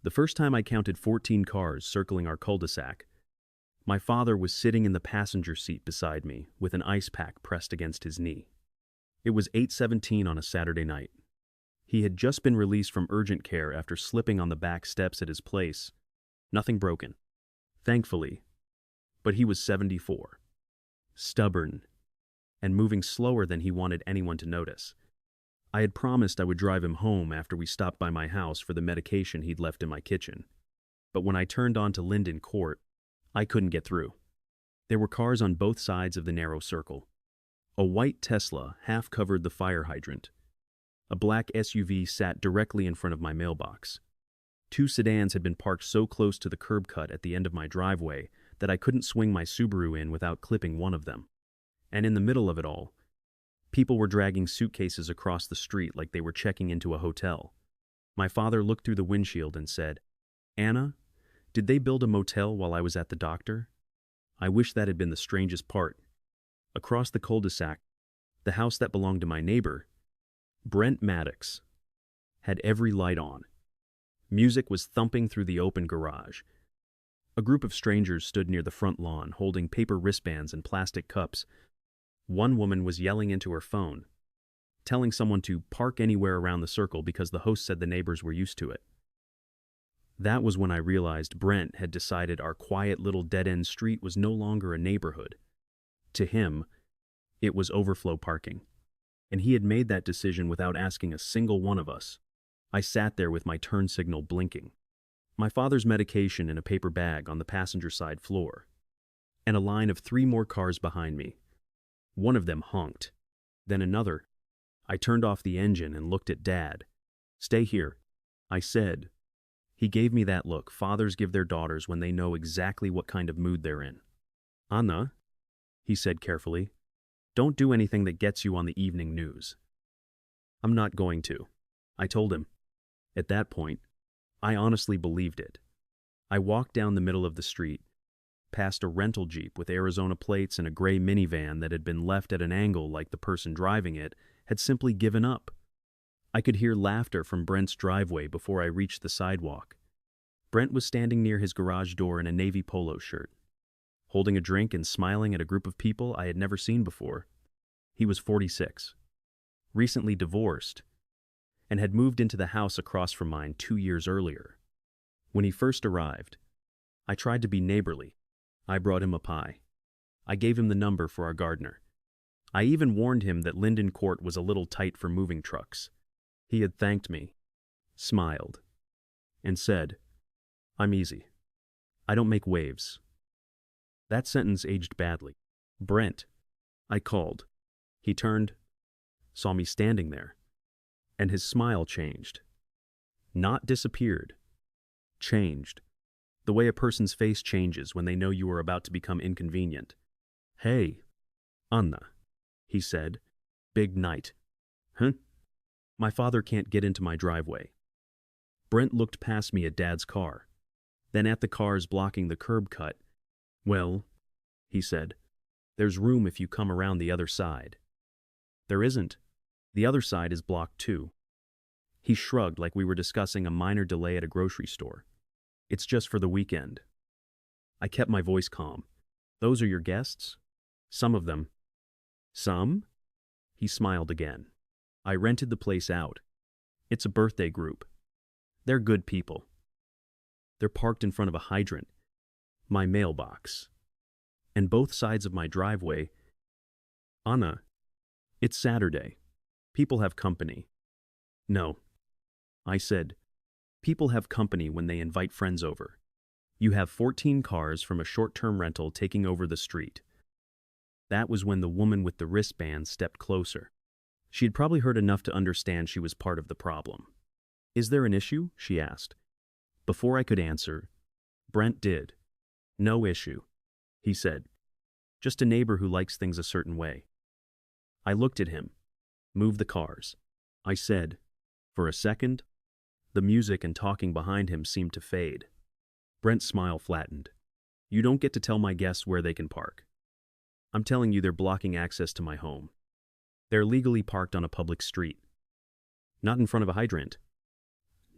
The first time I counted 14 cars circling our cul-de-sac, my father was sitting in the passenger seat beside me with an ice pack pressed against his knee. It was 8:17 on a Saturday night. He had just been released from urgent care after slipping on the back steps at his place. Nothing broken, thankfully, but he was 74. Stubborn, and moving slower than he wanted anyone to notice. I had promised I would drive him home after we stopped by my house for the medication he'd left in my kitchen. But when I turned onto Linden Court, I couldn't get through. There were cars on both sides of the narrow circle. A white Tesla half covered the fire hydrant. A black SUV sat directly in front of my mailbox. Two sedans had been parked so close to the curb cut at the end of my driveway that I couldn't swing my Subaru in without clipping one of them. And in the middle of it all, people were dragging suitcases across the street like they were checking into a hotel. My father looked through the windshield and said, "Anna, did they build a motel while I was at the doctor?" I wish that had been the strangest part. Across the cul-de-sac, the house that belonged to my neighbor, Brent Maddox, had every light on. Music was thumping through the open garage. A group of strangers stood near the front lawn, holding paper wristbands and plastic cups. One woman was yelling into her phone, telling someone to park anywhere around the circle because the host said the neighbors were used to it. That was when I realized Brent had decided our quiet little dead-end street was no longer a neighborhood. To him, it was overflow parking. And he had made that decision without asking a single one of us. I sat there with my turn signal blinking, my father's medication in a paper bag on the passenger side floor, and a line of 3 more cars behind me. One of them honked, then another. I turned off the engine and looked at Dad. "Stay here," I said. He gave me that look fathers give their daughters when they know exactly what kind of mood they're in. "Anna," he said carefully, "don't do anything that gets you on the evening news." "I'm not going to," I told him. At that point, I honestly believed it. I walked down the middle of the street, past a rental Jeep with Arizona plates and a gray minivan that had been left at an angle like the person driving it had simply given up. I could hear laughter from Brent's driveway before I reached the sidewalk. Brent was standing near his garage door in a navy polo shirt, holding a drink and smiling at a group of people I had never seen before. He was 46, recently divorced, and had moved into the house across from mine 2 years earlier. When he first arrived, I tried to be neighborly. I brought him a pie. I gave him the number for our gardener. I even warned him that Linden Court was a little tight for moving trucks. He had thanked me, smiled, and said, "I'm easy. I don't make waves." That sentence aged badly. "Brent," I called. He turned, saw me standing there, and his smile changed. Not disappeared. Changed. The way a person's face changes when they know you are about to become inconvenient. "Hey, Anna," he said. "Big night." "Huh?" "My father can't get into my driveway." Brent looked past me at Dad's car, then at the cars blocking the curb cut. "Well," he said, "there's room if you come around the other side." "There isn't. The other side is blocked too." He shrugged like we were discussing a minor delay at a grocery store. "It's just for the weekend." I kept my voice calm. "Those are your guests?" "Some of them." "Some?" He smiled again. "I rented the place out. It's a birthday group. They're good people. They're parked in front of a hydrant, my mailbox, and both sides of my driveway." "Anna, it's Saturday. People have company." "No," I said. "People have company when they invite friends over. You have 14 cars from a short-term rental taking over the street." That was when the woman with the wristband stepped closer. She had probably heard enough to understand she was part of the problem. "Is there an issue?" she asked. Before I could answer, Brent did. "No issue," he said. "Just a neighbor who likes things a certain way." I looked at him. "Move the cars," I said. For a second, the music and talking behind him seemed to fade. Brent's smile flattened. "You don't get to tell my guests where they can park. I'm telling you they're blocking access to my home. They're legally parked on a public street. Not in front of a hydrant.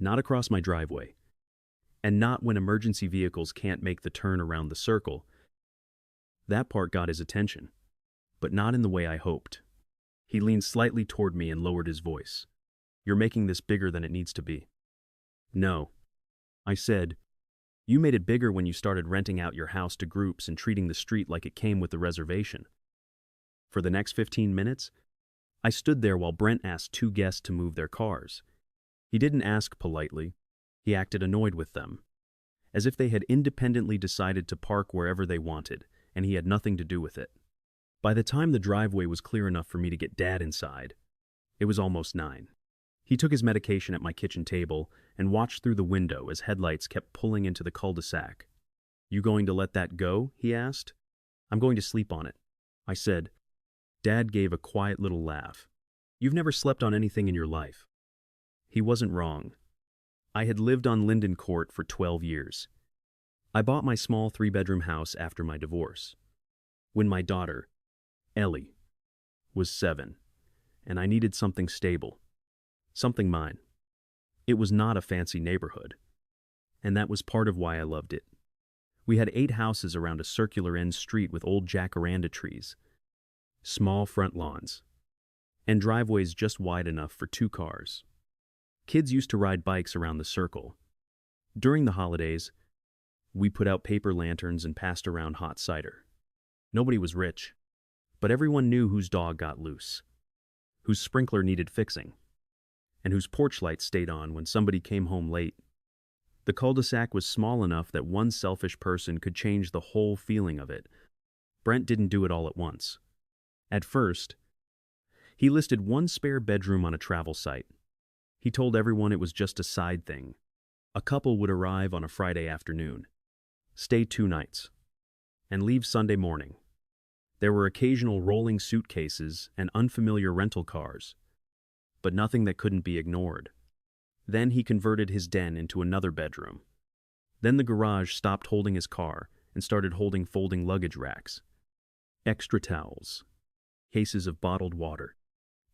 Not across my driveway. and not when emergency vehicles can't make the turn around the circle. That part got his attention, but not in the way I hoped. He leaned slightly toward me and lowered his voice. "You're making this bigger than it needs to be." "No," I said. "You made it bigger when you started renting out your house to groups and treating the street like it came with the reservation." For the next 15 minutes, I stood there while Brent asked 2 guests to move their cars. He didn't ask politely. He acted annoyed with them, as if they had independently decided to park wherever they wanted, and he had nothing to do with it. By the time the driveway was clear enough for me to get Dad inside, it was almost 9. He took his medication at my kitchen table and watched through the window as headlights kept pulling into the cul-de-sac. "You going to let that go?" he asked. "I'm going to sleep on it," I said. Dad gave a quiet little laugh. "You've never slept on anything in your life." He wasn't wrong. I had lived on Linden Court for 12 years. I bought my small 3-bedroom house after my divorce, when my daughter, Ellie, was 7, and I needed something stable, something mine. It was not a fancy neighborhood, and that was part of why I loved it. We had 8 houses around a circular end street with old jacaranda trees, small front lawns, and driveways just wide enough for 2 cars. Kids used to ride bikes around the circle. During the holidays, we put out paper lanterns and passed around hot cider. Nobody was rich, but everyone knew whose dog got loose, whose sprinkler needed fixing, and whose porch light stayed on when somebody came home late. The cul-de-sac was small enough that one selfish person could change the whole feeling of it. Brent didn't do it all at once. At first, he listed 1 spare bedroom on a travel site. He told everyone it was just a side thing. A couple would arrive on a Friday afternoon, stay 2 nights, and leave Sunday morning. There were occasional rolling suitcases and unfamiliar rental cars, but nothing that couldn't be ignored. Then he converted his den into another bedroom. Then the garage stopped holding his car and started holding folding luggage racks, extra towels, cases of bottled water,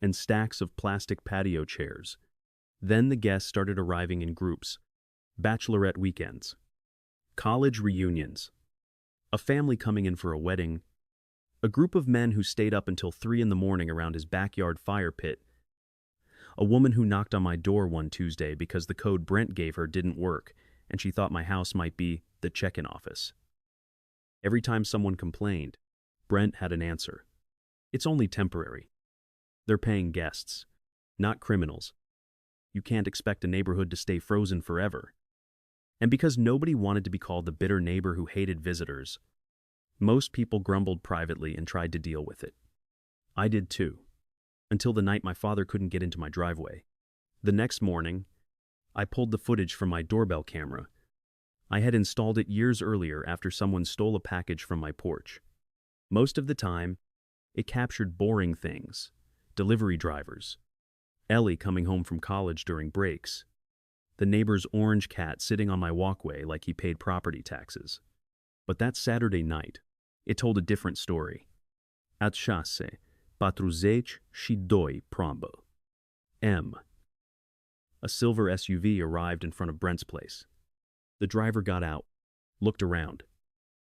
and stacks of plastic patio chairs. Then the guests started arriving in groups, bachelorette weekends, college reunions, a family coming in for a wedding, a group of men who stayed up until 3 in the morning around his backyard fire pit, a woman who knocked on my door one Tuesday because the code Brent gave her didn't work and she thought my house might be the check-in office. Every time someone complained, Brent had an answer. "It's only temporary. They're paying guests, not criminals. You can't expect a neighborhood to stay frozen forever." And because nobody wanted to be called the bitter neighbor who hated visitors, most people grumbled privately and tried to deal with it. I did too, until the night my father couldn't get into my driveway. The next morning, I pulled the footage from my doorbell camera. I had installed it years earlier after someone stole a package from my porch. Most of the time, it captured boring things: delivery drivers, Ellie coming home from college during breaks, the neighbor's orange cat sitting on my walkway like he paid property taxes. But that Saturday night, it told a different story. At chasse, 40 și 2 prombo. M. A silver SUV arrived in front of Brent's place. The driver got out, looked around,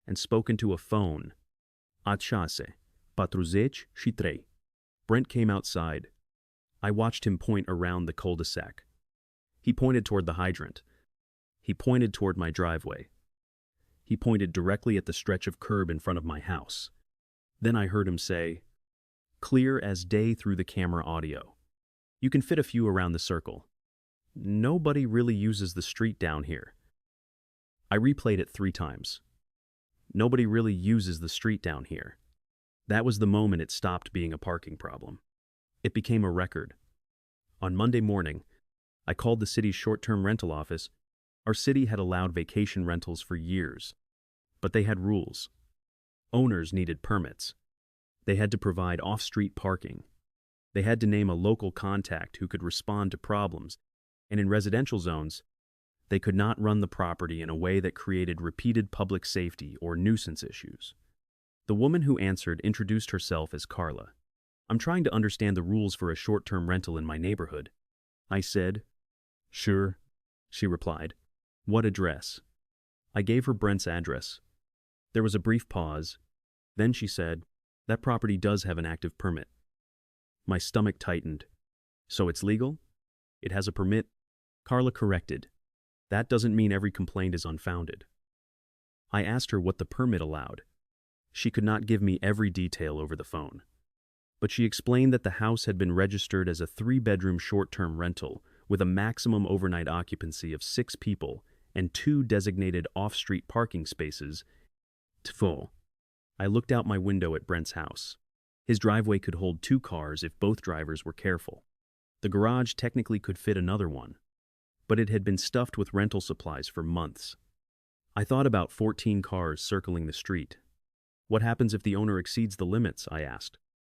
and spoke into a phone. At chasse, 40 și 3. Brent came outside. I watched him point around the cul-de-sac. He pointed toward the hydrant. He pointed toward my driveway. He pointed directly at the stretch of curb in front of my house. Then I heard him say, clear as day through the camera audio, "You can fit a few around the circle. Nobody really uses the street down here." I replayed it 3 times. Nobody really uses the street down here. That was the moment it stopped being a parking problem. It became a record. On Monday morning, I called the city's short-term rental office. Our city had allowed vacation rentals for years, but they had rules. Owners needed permits. They had to provide off-street parking. They had to name a local contact who could respond to problems, and in residential zones, they could not run the property in a way that created repeated public safety or nuisance issues. The woman who answered introduced herself as Carla. "I'm trying to understand the rules for a short-term rental in my neighborhood," I said. "Sure," she replied. What address? I gave her Brent's address. There was a brief pause. Then she said, that property does have an active permit. My stomach tightened. So it's legal? It has a permit? Carla corrected. That doesn't mean every complaint is unfounded. I asked her what the permit allowed. She could not give me every detail over the phone. But she explained that the house had been registered as a 3-bedroom short-term rental with a maximum overnight occupancy of 6 people and 2 designated off-street parking spaces. Full. I looked out my window at Brent's house. His driveway could hold 2 cars if both drivers were careful. The garage technically could fit another one, but it had been stuffed with rental supplies for months. I thought about 14 cars circling the street. What happens if the owner exceeds the limits? I asked.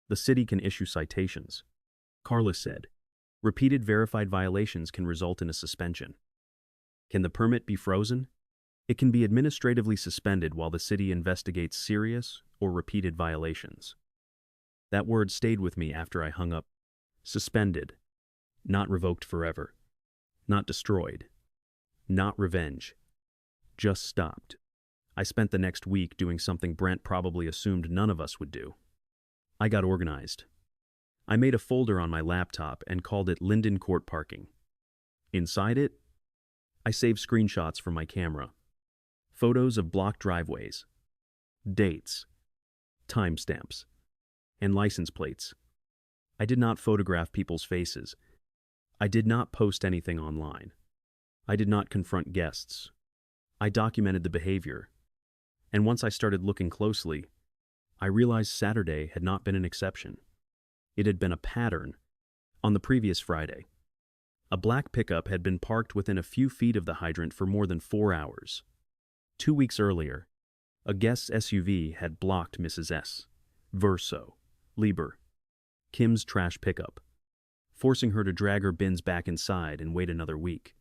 The city can issue citations. Carla said, repeated verified violations can result in a suspension. Can the permit be frozen? It can be administratively suspended while the city investigates serious or repeated violations. That word stayed with me after I hung up. Suspended. Not revoked forever. Not destroyed. Not revenge. Just stopped. I spent the next week doing something Brent probably assumed none of us would do. I got organized. I made a folder on my laptop and called it Linden Court Parking. Inside it, I saved screenshots from my camera. Photos of blocked driveways, dates, timestamps, and license plates. I did not photograph people's faces. I did not post anything online. I did not confront guests. I documented the behavior. And once I started looking closely, I realized Saturday had not been an exception. It had been a pattern. On the previous Friday, a black pickup had been parked within a few feet of the hydrant for more than 4 hours. 2 weeks earlier, a guest's SUV had blocked Mrs. S. Verso, Lieber, Kim's trash pickup, forcing her to drag her bins back inside and wait another week.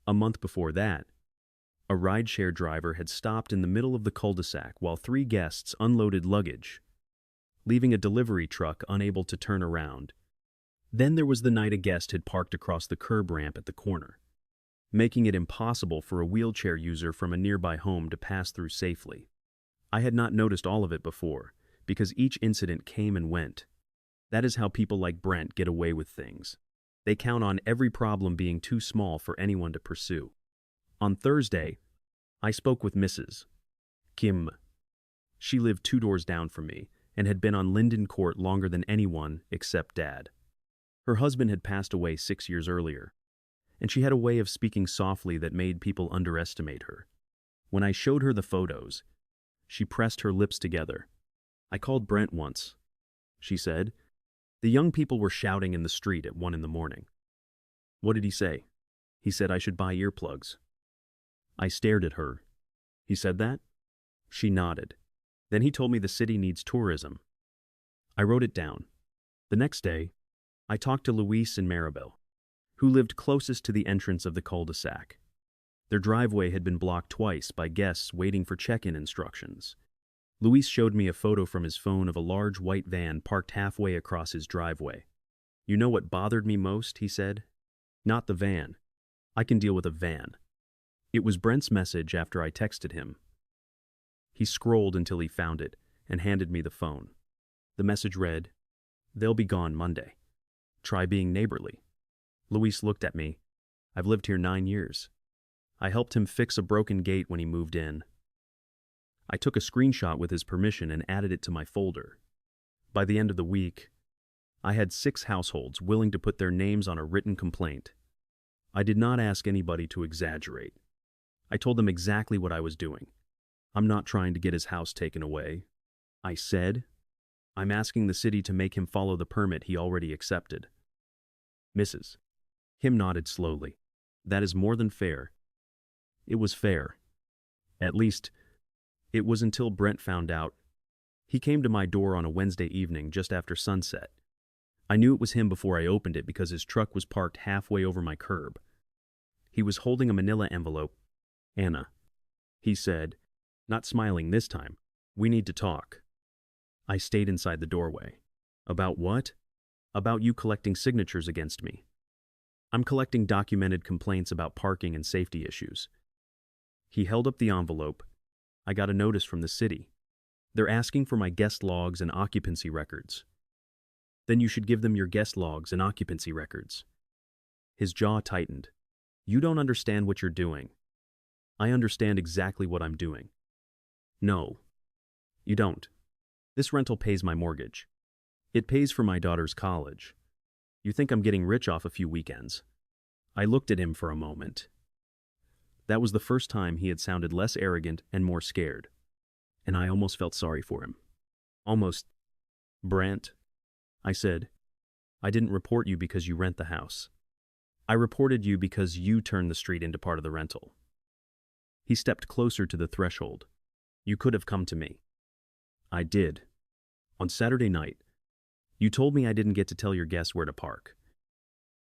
A month before that, a rideshare driver had stopped in the middle of the cul-de-sac while 3 guests unloaded luggage, leaving a delivery truck unable to turn around. Then there was the night a guest had parked across the curb ramp at the corner, making it impossible for a wheelchair user from a nearby home to pass through safely. I had not noticed all of it before, because each incident came and went. That is how people like Brent get away with things. They count on every problem being too small for anyone to pursue. On Thursday, I spoke with Mrs. Kim. She lived 2 doors down from me and had been on Linden Court longer than anyone except Dad. Her husband had passed away 6 years earlier, and she had a way of speaking softly that made people underestimate her. When I showed her the photos, she pressed her lips together. I called Brent once, she said. The young people were shouting in the street at 1 a.m. What did he say? He said I should buy earplugs. I stared at her. He said that? She nodded. Then he told me the city needs tourism. I wrote it down. The next day, I talked to Luis and Maribel, who lived closest to the entrance of the cul-de-sac. Their driveway had been blocked twice by guests waiting for check-in instructions. Luis showed me a photo from his phone of a large white van parked halfway across his driveway. You know what bothered me most, he said? Not the van. I can deal with a van. It was Brent's message after I texted him. He scrolled until he found it and handed me the phone. The message read, "They'll be gone Monday. Try being neighborly." Luis looked at me. I've lived here 9 years. I helped him fix a broken gate when he moved in. I took a screenshot with his permission and added it to my folder. By the end of the week, I had 6 households willing to put their names on a written complaint. I did not ask anybody to exaggerate. I told them exactly what I was doing. I'm not trying to get his house taken away. I said, I'm asking the city to make him follow the permit he already accepted. Mrs. Kim nodded slowly. That is more than fair. It was fair. At least, it was until Brent found out. He came to my door on a Wednesday evening just after sunset. I knew it was him before I opened it because his truck was parked halfway over my curb. He was holding a manila envelope. Anna, he said, not smiling this time, we need to talk. I stayed inside the doorway. About what? About you collecting signatures against me. I'm collecting documented complaints about parking and safety issues. He held up the envelope. I got a notice from the city. They're asking for my guest logs and occupancy records. Then you should give them your guest logs and occupancy records. His jaw tightened. You don't understand what you're doing. I understand exactly what I'm doing. No, you don't. This rental pays my mortgage. It pays for my daughter's college. You think I'm getting rich off a few weekends? I looked at him for a moment. That was the first time he had sounded less arrogant and more scared. And I almost felt sorry for him. Almost. Brent, I said, I didn't report you because you rent the house. I reported you because you turned the street into part of the rental. He stepped closer to the threshold. You could have come to me. I did. On Saturday night, you told me I didn't get to tell your guests where to park.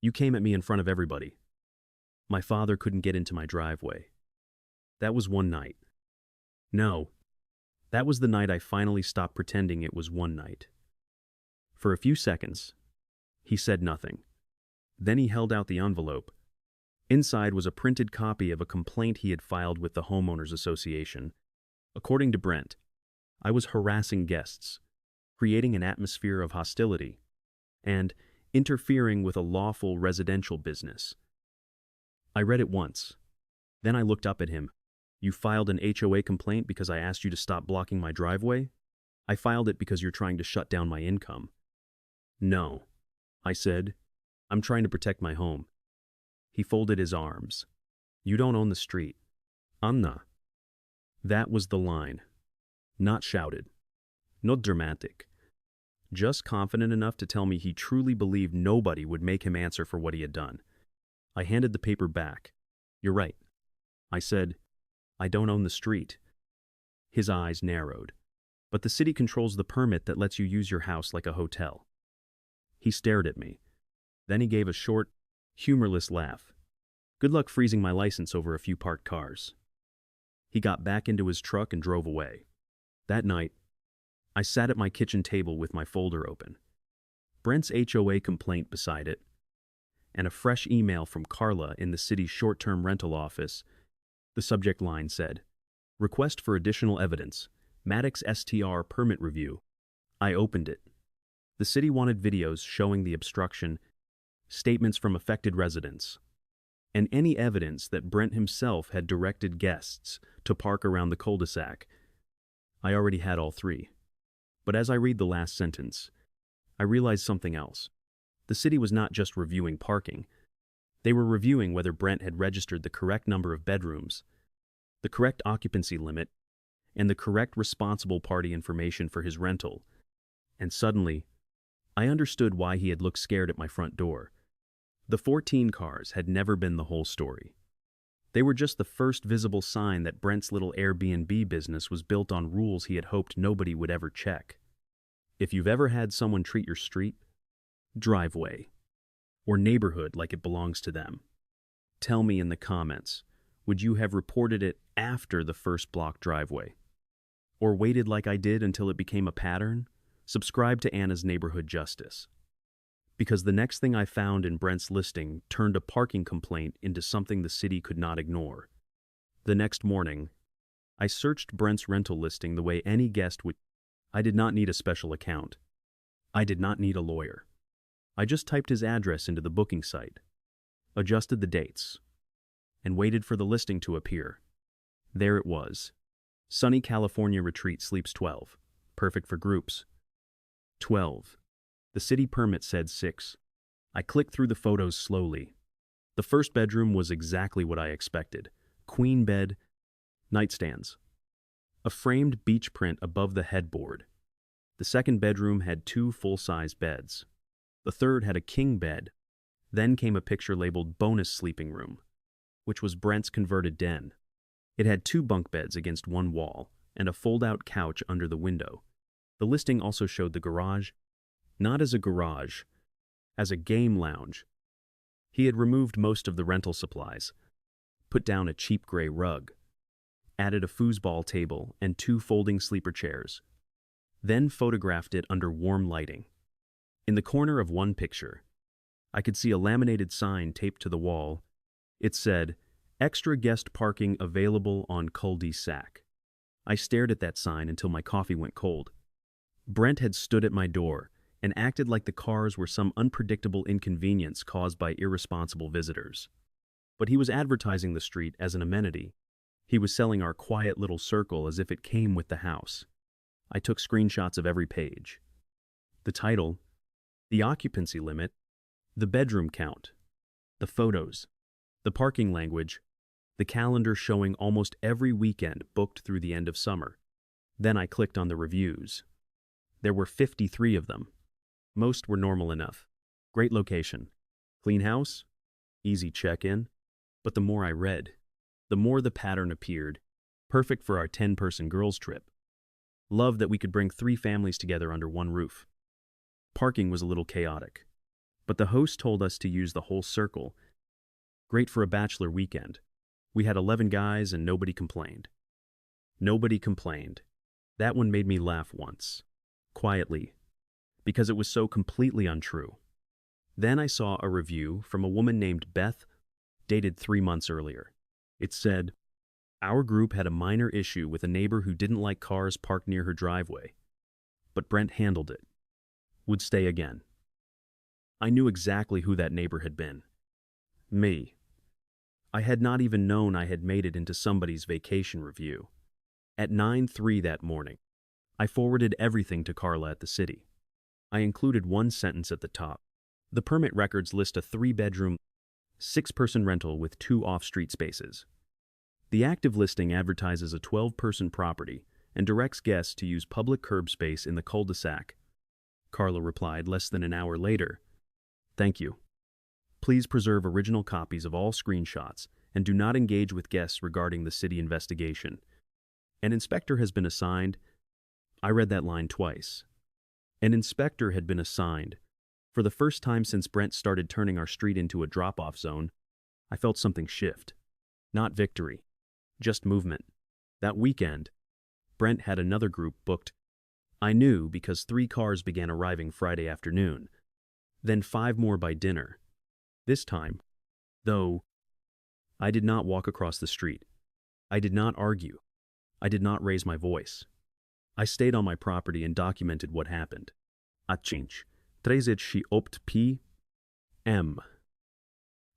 You came at me in front of everybody. My father couldn't get into my driveway. That was one night. No, that was the night I finally stopped pretending it was one night. For a few seconds, he said nothing. Then he held out the envelope. Inside was a printed copy of a complaint he had filed with the Homeowners Association. According to Brent, I was harassing guests, creating an atmosphere of hostility, and interfering with a lawful residential business. I read it once. Then I looked up at him. You filed an HOA complaint because I asked you to stop blocking my driveway? I filed it because you're trying to shut down my income. No, I said. I'm trying to protect my home. He folded his arms. You don't own the street. Anna. That was the line. Not shouted. Not dramatic. Just confident enough to tell me he truly believed nobody would make him answer for what he had done. I handed the paper back. You're right. I said, I don't own the street. His eyes narrowed. But the city controls the permit that lets you use your house like a hotel. He stared at me. Then he gave a short, humorless laugh. Good luck freezing my license over a few parked cars. He got back into his truck and drove away. That night, I sat at my kitchen table with my folder open. Brent's HOA complaint beside it, and a fresh email from Carla in the city's short-term rental office. The subject line said, Request for additional evidence, Maddox STR permit review. I opened it. The city wanted videos showing the obstruction, statements from affected residents, and any evidence that Brent himself had directed guests to park around the cul-de-sac. I already had all three. But as I read the last sentence, I realized something else. The city was not just reviewing parking. They were reviewing whether Brent had registered the correct number of bedrooms, the correct occupancy limit, and the correct responsible party information for his rental. And suddenly, I understood why he had looked scared at my front door. The 14 cars had never been the whole story. They were just the first visible sign that Brent's little Airbnb business was built on rules he had hoped nobody would ever check. If you've ever had someone treat your street, driveway, or neighborhood like it belongs to them, tell me in the comments, would you have reported it after the first block driveway? Or waited like I did until it became a pattern? Subscribe to Anna's Neighborhood Justice. Because the next thing I found in Brent's listing turned a parking complaint into something the city could not ignore. The next morning, I searched Brent's rental listing the way any guest would. I did not need a special account. I did not need a lawyer. I just typed his address into the booking site, adjusted the dates, and waited for the listing to appear. There it was. Sunny California Retreat Sleeps 12. Perfect for groups. 12. The city permit said 6. I clicked through the photos slowly. The first bedroom was exactly what I expected. Queen bed, nightstands, a framed beach print above the headboard. The second bedroom had 2 full-size beds. The third had a king bed. Then came a picture labeled bonus sleeping room, which was Brent's converted den. It had 2 bunk beds against one wall and a fold-out couch under the window. The listing also showed the garage, not as a garage, as a game lounge. He had removed most of the rental supplies, put down a cheap gray rug, added a foosball table and 2 folding sleeper chairs, then photographed it under warm lighting. In the corner of one picture, I could see a laminated sign taped to the wall. It said, Extra guest parking available on Cul-de-Sac. I stared at that sign until my coffee went cold. Brent had stood at my door and acted like the cars were some unpredictable inconvenience caused by irresponsible visitors. But he was advertising the street as an amenity. He was selling our quiet little circle as if it came with the house. I took screenshots of every page. The title, the occupancy limit, the bedroom count, the photos, the parking language, the calendar showing almost every weekend booked through the end of summer. Then I clicked on the reviews. There were 53 of them. Most were normal enough. Great location. Clean house. Easy check-in. But the more I read, the more the pattern appeared. Perfect for our 10-person girls trip. Love that we could bring 3 families together under one roof. Parking was a little chaotic, but the host told us to use the whole circle. Great for a bachelor weekend. We had 11 guys and nobody complained. Nobody complained. That one made me laugh once. Quietly. Because it was so completely untrue. Then I saw a review from a woman named Beth, dated 3 months earlier. It said, "Our group had a minor issue with a neighbor who didn't like cars parked near her driveway. But Brent handled it. Would stay again." I knew exactly who that neighbor had been. Me. I had not even known I had made it into somebody's vacation review. At 9:03 that morning, I forwarded everything to Carla at the city. I included one sentence at the top. The permit records list a 3-bedroom, 6-person rental with 2 off-street spaces. The active listing advertises a 12-person property and directs guests to use public curb space in the cul-de-sac. Carla replied less than an hour later, "Thank you. Please preserve original copies of all screenshots and do not engage with guests regarding the city investigation. An inspector has been assigned." I read that line twice. An inspector had been assigned. For the first time since Brent started turning our street into a drop-off zone, I felt something shift. Not victory, just movement. That weekend, Brent had another group booked. I knew because 3 cars began arriving Friday afternoon, then 5 more by dinner. This time, though, I did not walk across the street. I did not argue. I did not raise my voice. I stayed on my property and documented what happened. At 5:38 p.m.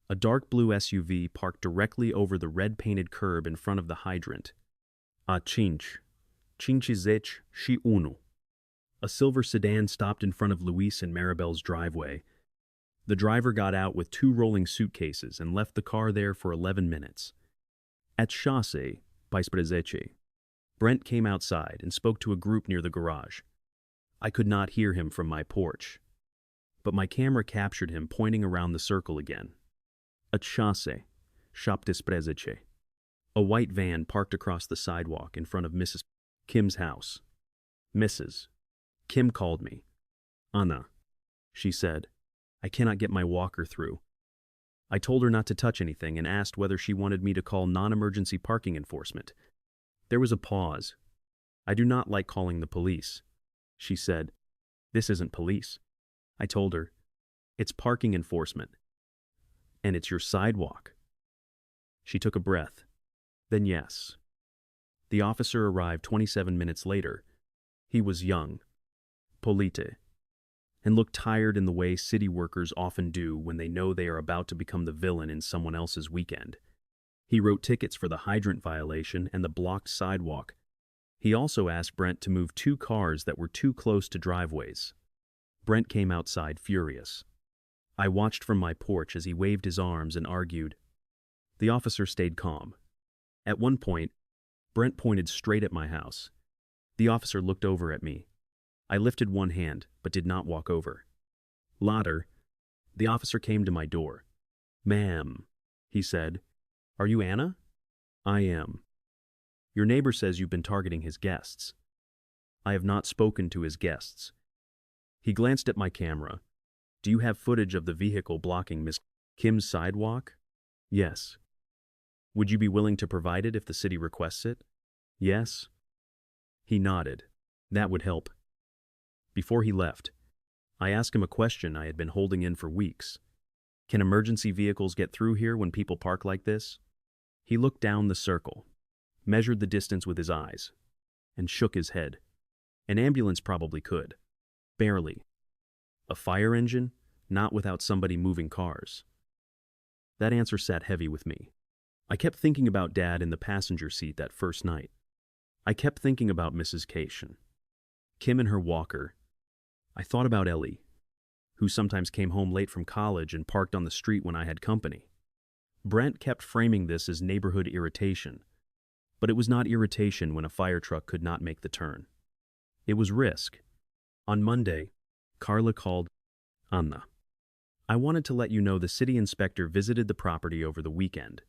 A dark blue SUV parked directly over the red-painted curb in front of the hydrant. At 5:51. A silver sedan stopped in front of Luis and Maribel's driveway. The driver got out with 2 rolling suitcases and left the car there for 11 minutes. At 6:53, Brent came outside and spoke to a group near the garage. I could not hear him from my porch, but my camera captured him pointing around the circle again. At 6:53, a white van parked across the sidewalk in front of Mrs. Kim's house. Mrs. Kim called me. "Anna," she said, "I cannot get my walker through." I told her not to touch anything and asked whether she wanted me to call non-emergency parking enforcement. There was a pause. "I do not like calling the police," she said. "This isn't police." I told her, "It's parking enforcement. And it's your sidewalk." She took a breath. Then yes. The officer arrived 27 minutes later. He was young, polite, and looked tired in the way city workers often do when they know they are about to become the villain in someone else's weekend. He wrote tickets for the hydrant violation and the blocked sidewalk. He also asked Brent to move 2 cars that were too close to driveways. Brent came outside furious. I watched from my porch as he waved his arms and argued. The officer stayed calm. At one point, Brent pointed straight at my house. The officer looked over at me. I lifted one hand, but did not walk over. Later, the officer came to my door. "Ma'am," he said, "are you Anna?" "I am." "Your neighbor says you've been targeting his guests." "I have not spoken to his guests." He glanced at my camera. "Do you have footage of the vehicle blocking Miss Kim's sidewalk?" "Yes." "Would you be willing to provide it if the city requests it?" "Yes." He nodded. That would help. Before he left, I asked him a question I had been holding in for weeks. Can emergency vehicles get through here when people park like this? He looked down the circle, measured the distance with his eyes, and shook his head. An ambulance probably could. Barely. A fire engine? Not without somebody moving cars. That answer sat heavy with me. I kept thinking about Dad in the passenger seat that first night. I kept thinking about Mrs. Cation, Kim and her walker. I thought about Ellie, who sometimes came home late from college and parked on the street when I had company. Brent kept framing this as neighborhood irritation, but it was not irritation when a fire truck could not make the turn. It was risk. On Monday, Carla called Anna. I wanted to let you know the city inspector visited the property over the weekend.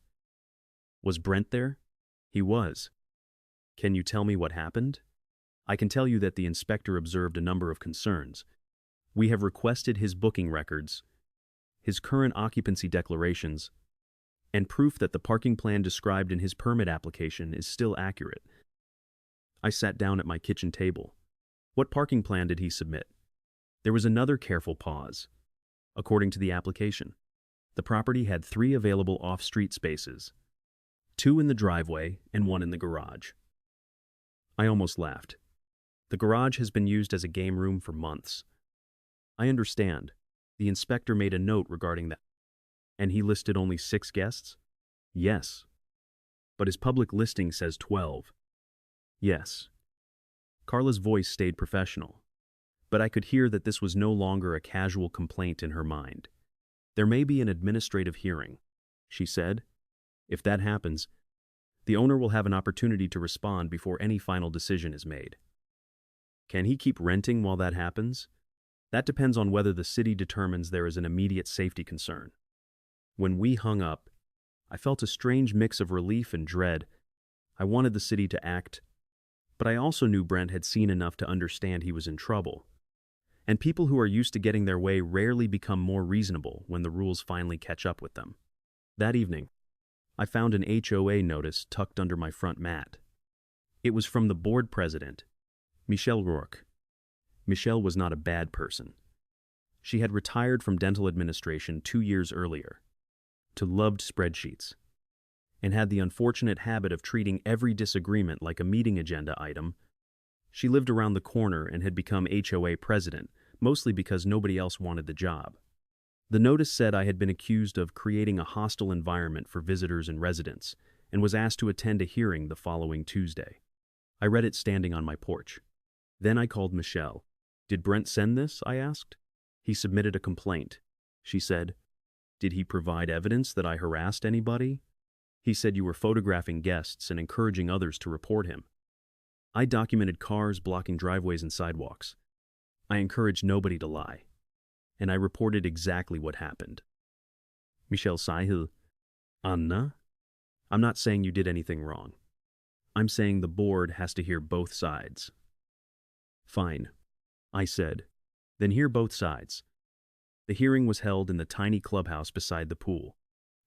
Was Brent there? He was. Can you tell me what happened? I can tell you that the inspector observed a number of concerns. We have requested his booking records, his current occupancy declarations, and proof that the parking plan described in his permit application is still accurate. I sat down at my kitchen table. What parking plan did he submit? There was another careful pause. According to the application, the property had 3 available off-street spaces, 2 in the driveway and 1 in the garage. I almost laughed. The garage has been used as a game room for months. I understand. The inspector made a note regarding that. And he listed only 6 guests? Yes. But his public listing says 12. Yes. Carla's voice stayed professional, but I could hear that this was no longer a casual complaint in her mind. There may be an administrative hearing, she said. If that happens, the owner will have an opportunity to respond before any final decision is made. Can he keep renting while that happens? That depends on whether the city determines there is an immediate safety concern. When we hung up, I felt a strange mix of relief and dread. I wanted the city to act, but I also knew Brent had seen enough to understand he was in trouble. And people who are used to getting their way rarely become more reasonable when the rules finally catch up with them. That evening, I found an HOA notice tucked under my front mat. It was from the board president, Michelle Rourke. Michelle was not a bad person. She had retired from dental administration 2 years earlier, to loved spreadsheets, and had the unfortunate habit of treating every disagreement like a meeting agenda item. She lived around the corner and had become HOA president, mostly because nobody else wanted the job. The notice said I had been accused of creating a hostile environment for visitors and residents, and was asked to attend a hearing the following Tuesday. I read it standing on my porch. Then I called Michelle. Did Brent send this? I asked. He submitted a complaint, she said. Did he provide evidence that I harassed anybody? He said you were photographing guests and encouraging others to report him. I documented cars blocking driveways and sidewalks. I encouraged nobody to lie. And I reported exactly what happened. Michelle Sahil, Anna, I'm not saying you did anything wrong. I'm saying the board has to hear both sides. Fine, I said. Then hear both sides. The hearing was held in the tiny clubhouse beside the pool.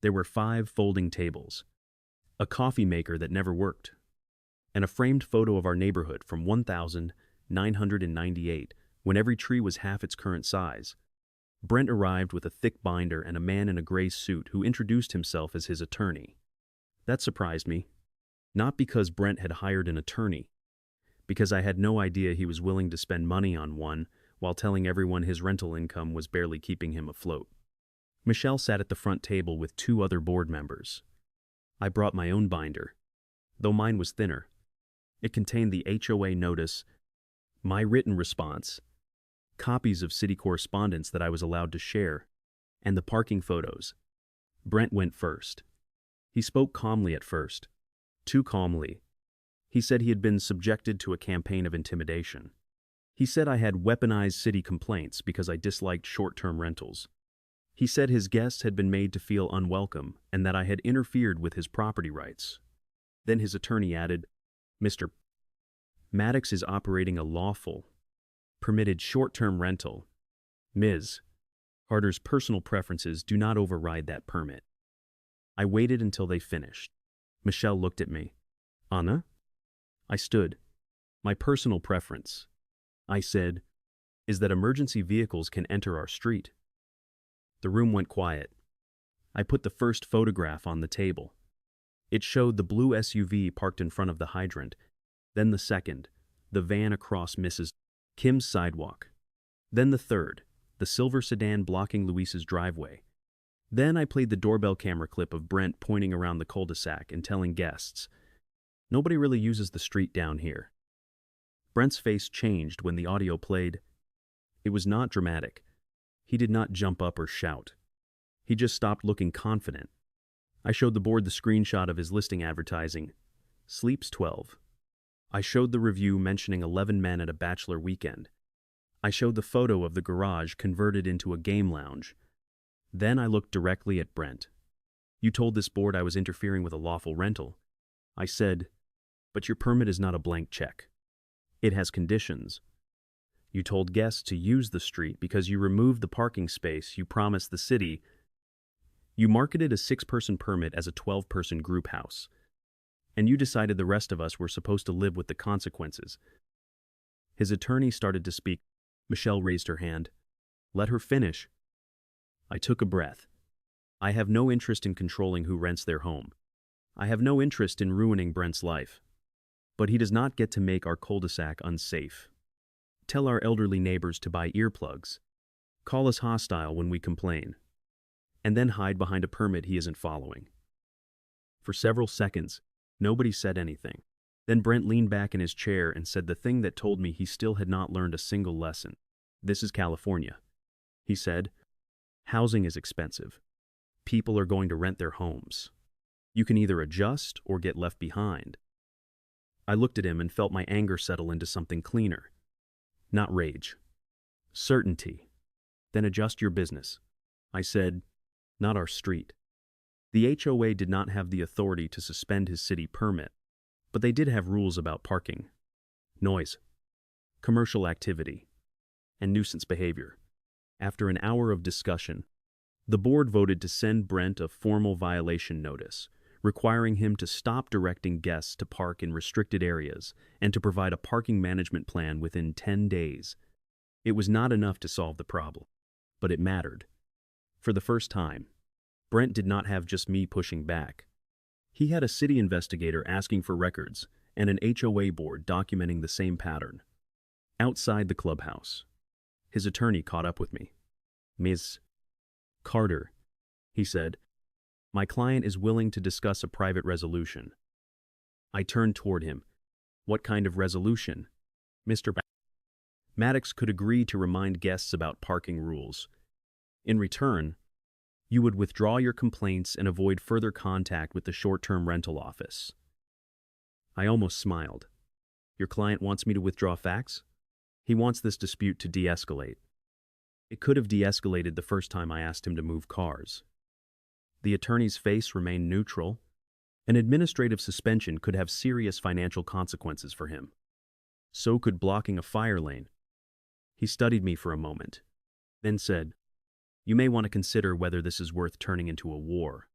There were 5 folding tables, a coffee maker that never worked, and a framed photo of our neighborhood from 1998, when every tree was half its current size. Brent arrived with a thick binder and a man in a gray suit who introduced himself as his attorney. That surprised me, not because Brent had hired an attorney, because I had no idea he was willing to spend money on one while telling everyone his rental income was barely keeping him afloat. Michelle sat at the front table with 2 other board members. I brought my own binder, though mine was thinner. It contained the HOA notice, my written response, copies of city correspondence that I was allowed to share, and the parking photos. Brent went first. He spoke calmly at first. Too calmly. He said he had been subjected to a campaign of intimidation. He said I had weaponized city complaints because I disliked short-term rentals. He said his guests had been made to feel unwelcome and that I had interfered with his property rights. Then his attorney added, Mr. Maddox is operating a lawful, permitted short-term rental. Ms. Harder's personal preferences do not override that permit. I waited until they finished. Michelle looked at me. Anna? I stood. My personal preference, I said, is that emergency vehicles can enter our street. The room went quiet. I put the first photograph on the table. It showed the blue SUV parked in front of the hydrant, then the second, the van across Mrs. Kim's sidewalk, then the third, the silver sedan blocking Luis's driveway. Then I played the doorbell camera clip of Brent pointing around the cul-de-sac and telling guests, "Nobody really uses the street down here." Brent's face changed when the audio played. It was not dramatic. He did not jump up or shout. He just stopped looking confident. I showed the board the screenshot of his listing advertising, "Sleeps 12." I showed the review mentioning 11 men at a bachelor weekend. I showed the photo of the garage converted into a game lounge. Then I looked directly at Brent. "You told this board I was interfering with a lawful rental." I said, "But your permit is not a blank check. It has conditions. You told guests to use the street because you removed the parking space you promised the city. You marketed a 6-person permit as a 12-person group house. And you decided the rest of us were supposed to live with the consequences." His attorney started to speak. Michelle raised her hand. "Let her finish." I took a breath. I have no interest in controlling who rents their home. I have no interest in ruining Brent's life. But he does not get to make our cul-de-sac unsafe. Tell our elderly neighbors to buy earplugs. Call us hostile when we complain. And then hide behind a permit he isn't following. For several seconds, nobody said anything. Then Brent leaned back in his chair and said the thing that told me he still had not learned a single lesson. "This is California," he said. "Housing is expensive. People are going to rent their homes. You can either adjust or get left behind." I looked at him and felt my anger settle into something cleaner. Not rage. Certainty. "Then adjust your business," I said, "not our street." The HOA did not have the authority to suspend his city permit, but they did have rules about parking, noise, commercial activity, and nuisance behavior. After an hour of discussion, the board voted to send Brent a formal violation notice, requiring him to stop directing guests to park in restricted areas and to provide a parking management plan within 10 days. It was not enough to solve the problem, but it mattered. For the first time, Brent did not have just me pushing back. He had a city investigator asking for records and an HOA board documenting the same pattern. Outside the clubhouse, his attorney caught up with me. "Ms. Carter," he said, "my client is willing to discuss a private resolution." I turned toward him. "What kind of resolution?" "Mr. Maddox could agree to remind guests about parking rules. In return, you would withdraw your complaints and avoid further contact with the short-term rental office." I almost smiled. "Your client wants me to withdraw facts? He wants this dispute to de-escalate." It could have de-escalated the first time I asked him to move cars. The attorney's face remained neutral. An administrative suspension could have serious financial consequences for him. So could blocking a fire lane. He studied me for a moment, then said, "You may want to consider whether this is worth turning into a war."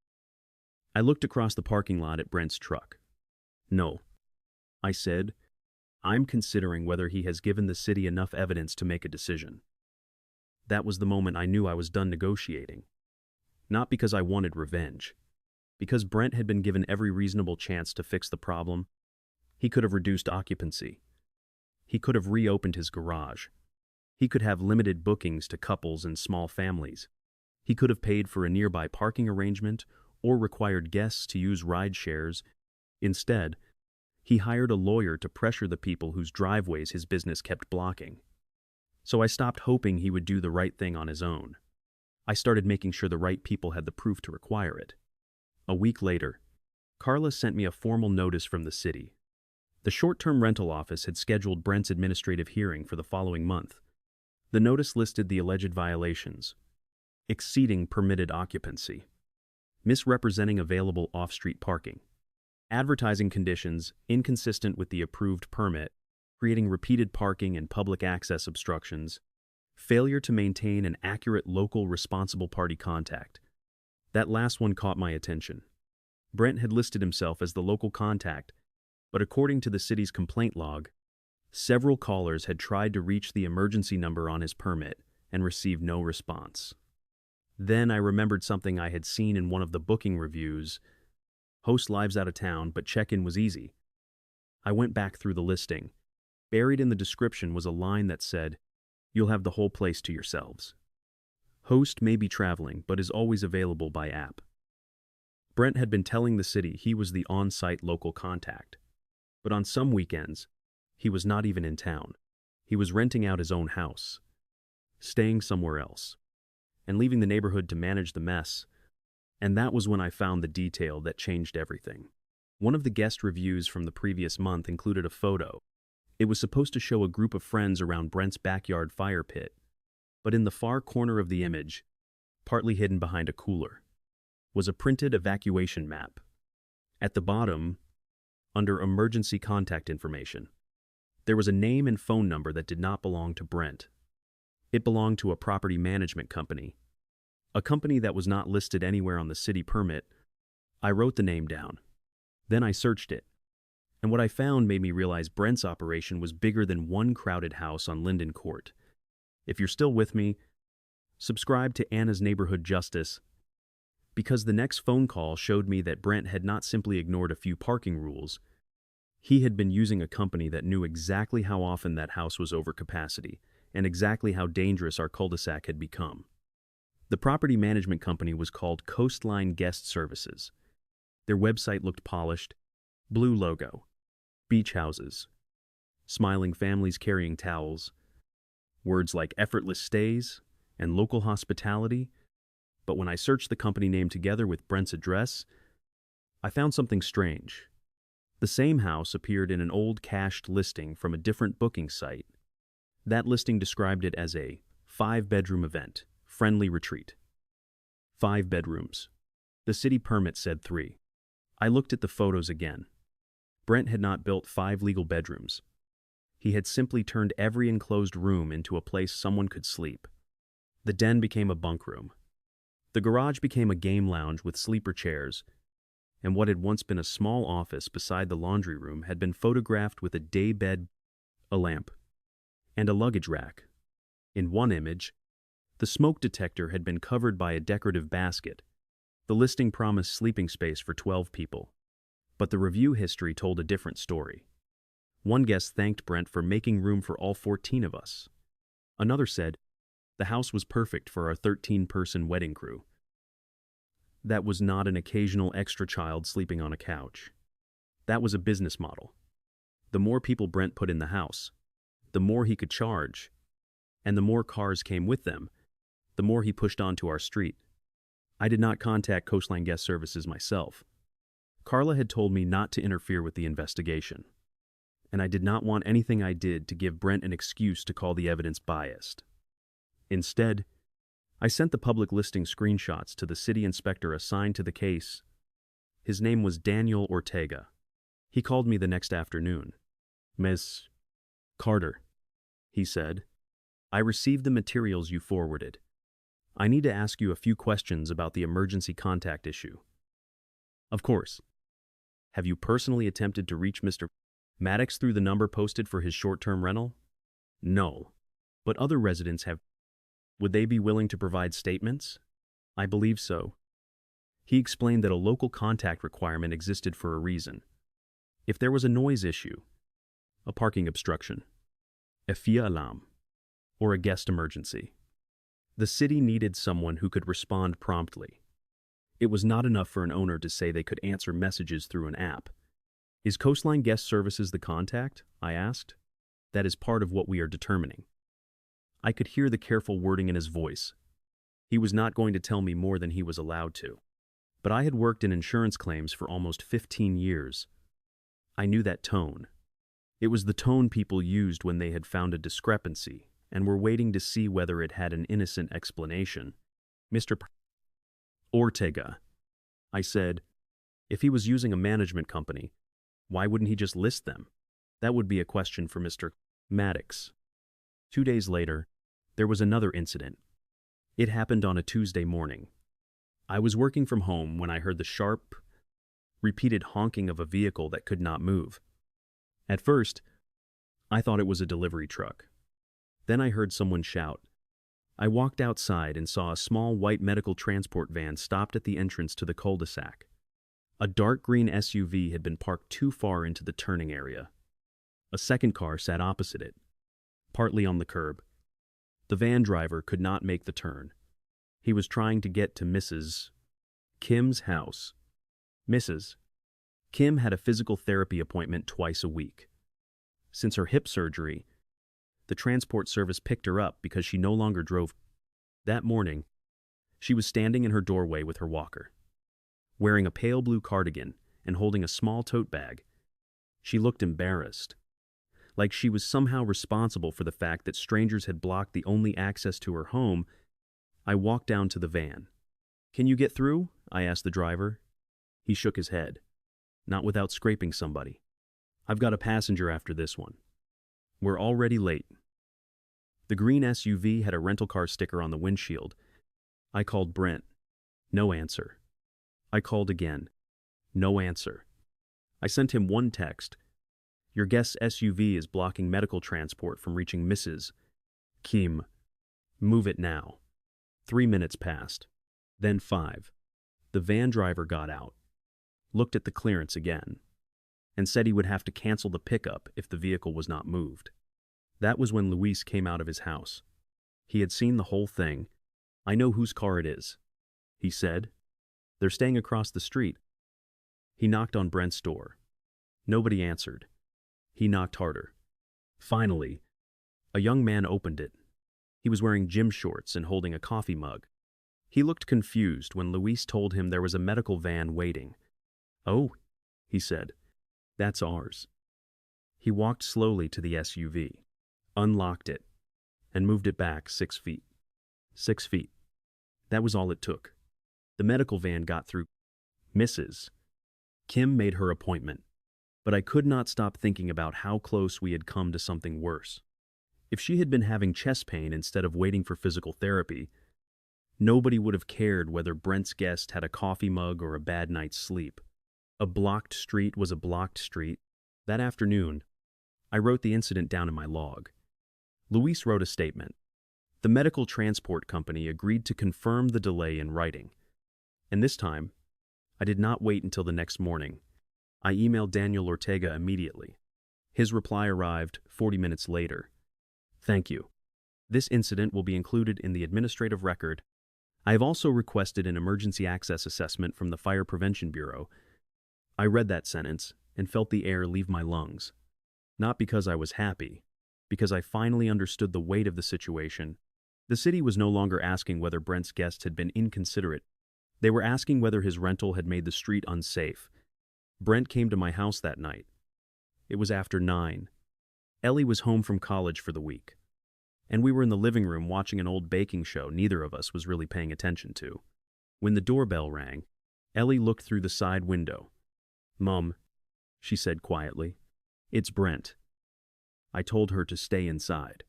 I looked across the parking lot at Brent's truck. "No," I said, "I'm considering whether he has given the city enough evidence to make a decision." That was the moment I knew I was done negotiating. Not because I wanted revenge. Because Brent had been given every reasonable chance to fix the problem. He could have reduced occupancy. He could have reopened his garage. He could have limited bookings to couples and small families. He could have paid for a nearby parking arrangement or required guests to use ride shares. Instead, he hired a lawyer to pressure the people whose driveways his business kept blocking. So I stopped hoping he would do the right thing on his own. I started making sure the right people had the proof to require it. A week later, Carla sent me a formal notice from the city. The short-term rental office had scheduled Brent's administrative hearing for the following month. The notice listed the alleged violations: exceeding permitted occupancy, misrepresenting available off-street parking, advertising conditions inconsistent with the approved permit, creating repeated parking and public access obstructions, failure to maintain an accurate local responsible party contact. That last one caught my attention. Brent had listed himself as the local contact, but according to the city's complaint log, several callers had tried to reach the emergency number on his permit and received no response. Then I remembered something I had seen in one of the booking reviews. Host lives out of town, but check-in was easy. I went back through the listing. Buried in the description was a line that said, "You'll have the whole place to yourselves." Host may be traveling, but is always available by app. Brent had been telling the city he was the on-site local contact. But on some weekends, he was not even in town. He was renting out his own house, staying somewhere else, and leaving the neighborhood to manage the mess. And that was when I found the detail that changed everything. One of the guest reviews from the previous month included a photo. It was supposed to show a group of friends around Brent's backyard fire pit, but in the far corner of the image, partly hidden behind a cooler, was a printed evacuation map. At the bottom, under emergency contact information, there was a name and phone number that did not belong to Brent. It belonged to a property management company, a company that was not listed anywhere on the city permit. I wrote the name down. Then I searched it, and what I found made me realize Brent's operation was bigger than one crowded house on Linden Court. If you're still with me, subscribe to Anna's Neighborhood Justice, because the next phone call showed me that Brent had not simply ignored a few parking rules. He had been using a company that knew exactly how often that house was over capacity and exactly how dangerous our cul-de-sac had become. The property management company was called Coastline Guest Services. Their website looked polished, blue logo, beach houses, smiling families carrying towels, words like effortless stays and local hospitality. But when I searched the company name together with Brent's address, I found something strange. The same house appeared in an old cached listing from a different booking site. That listing described it as a 5-bedroom event, friendly retreat. 5 bedrooms. The city permit said 3. I looked at the photos again. Brent had not built 5 legal bedrooms. He had simply turned every enclosed room into a place someone could sleep. The den became a bunk room. The garage became a game lounge with sleeper chairs, and what had once been a small office beside the laundry room had been photographed with a day bed, a lamp, and a luggage rack. In one image, the smoke detector had been covered by a decorative basket. The listing promised sleeping space for 12 people, but the review history told a different story. One guest thanked Brent for making room for all 14 of us. Another said, the house was perfect for our 13-person wedding crew. That was not an occasional extra child sleeping on a couch. That was a business model. The more people Brent put in the house, the more he could charge, and the more cars came with them, the more he pushed onto our street. I did not contact Coastline Guest Services myself. Carla had told me not to interfere with the investigation, and I did not want anything I did to give Brent an excuse to call the evidence biased. Instead, I sent the public listing screenshots to the city inspector assigned to the case. His name was Daniel Ortega. He called me the next afternoon. "Miss Carter," he said, "I received the materials you forwarded. I need to ask you a few questions about the emergency contact issue." "Of course." "Have you personally attempted to reach Mr. Maddox through the number posted for his short-term rental?" "No, but other residents have." "Would they be willing to provide statements?" "I believe so." He explained that a local contact requirement existed for a reason. If there was a noise issue, a parking obstruction, a fire alarm, or a guest emergency, the city needed someone who could respond promptly. It was not enough for an owner to say they could answer messages through an app. "Is Coastline Guest Services the contact?" I asked. "That is part of what we are determining." I could hear the careful wording in his voice. He was not going to tell me more than he was allowed to. But I had worked in insurance claims for almost 15 years. I knew that tone. It was the tone people used when they had found a discrepancy and were waiting to see whether it had an innocent explanation. "Mr. Ortega," I said, "if he was using a management company, why wouldn't he just list them?" That would be a question for Mr. Maddox. 2 days later, there was another incident. It happened on a Tuesday morning. I was working from home when I heard the sharp, repeated honking of a vehicle that could not move. At first, I thought it was a delivery truck. Then I heard someone shout. I walked outside and saw a small white medical transport van stopped at the entrance to the cul-de-sac. A dark green SUV had been parked too far into the turning area. A second car sat opposite it, partly on the curb. The van driver could not make the turn. He was trying to get to Mrs. Kim's house. Mrs. Kim had a physical therapy appointment twice a week. Since her hip surgery, the transport service picked her up because she no longer drove. That morning, she was standing in her doorway with her walker. Wearing a pale blue cardigan and holding a small tote bag, she looked embarrassed, like she was somehow responsible for the fact that strangers had blocked the only access to her home. I walked down to the van. "Can you get through?" I asked the driver. He shook his head. "Not without scraping somebody. I've got a passenger after this one. We're already late." The green SUV had a rental car sticker on the windshield. I called Brent. No answer. I called again. No answer. I sent him one text. "Your guest's SUV is blocking medical transport from reaching Mrs. Kim. Move it now." 3 minutes passed. Then 5. The van driver got out, looked at the clearance again, and said he would have to cancel the pickup if the vehicle was not moved. That was when Luis came out of his house. He had seen the whole thing. "I know whose car it is," he said. "They're staying across the street." He knocked on Brent's door. Nobody answered. He knocked harder. Finally, a young man opened it. He was wearing gym shorts and holding a coffee mug. He looked confused when Luis told him there was a medical van waiting. "Oh," he said, "that's ours." He walked slowly to the SUV, unlocked it, and moved it back 6 feet. 6 feet. That was all it took. The medical van got through. Mrs. Kim made her appointment, but I could not stop thinking about how close we had come to something worse. If she had been having chest pain instead of waiting for physical therapy, nobody would have cared whether Brent's guest had a coffee mug or a bad night's sleep. A blocked street was a blocked street. That afternoon, I wrote the incident down in my log. Luis wrote a statement. The medical transport company agreed to confirm the delay in writing. And this time, I did not wait until the next morning. I emailed Daniel Ortega immediately. His reply arrived 40 minutes later. "Thank you. This incident will be included in the administrative record. I have also requested an emergency access assessment from the Fire Prevention Bureau." I read that sentence and felt the air leave my lungs. Not because I was happy, because I finally understood the weight of the situation. The city was no longer asking whether Brent's guests had been inconsiderate. They were asking whether his rental had made the street unsafe. Brent came to my house that night. It was after 9. Ellie was home from college for the week, and we were in the living room watching an old baking show neither of us was really paying attention to. When the doorbell rang, Ellie looked through the side window. "Mom," she said quietly, "it's Brent." I told her to stay inside.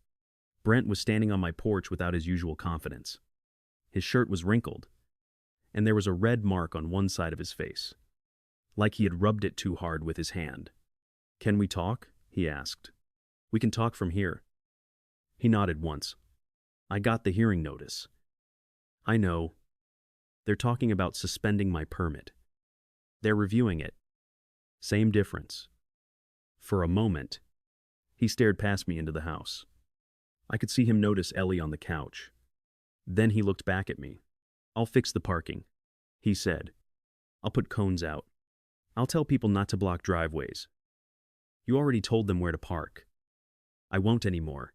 Brent was standing on my porch without his usual confidence. His shirt was wrinkled, and there was a red mark on one side of his face, like he had rubbed it too hard with his hand. "Can we talk?" he asked. "We can talk from here." He nodded once. "I got the hearing notice." "I know. They're talking about suspending my permit. They're reviewing it." Same difference. For a moment, he stared past me into the house. I could see him notice Ellie on the couch. Then he looked back at me. "I'll fix the parking," he said. "I'll put cones out. I'll tell people not to block driveways. You already told them where to park." "I won't anymore.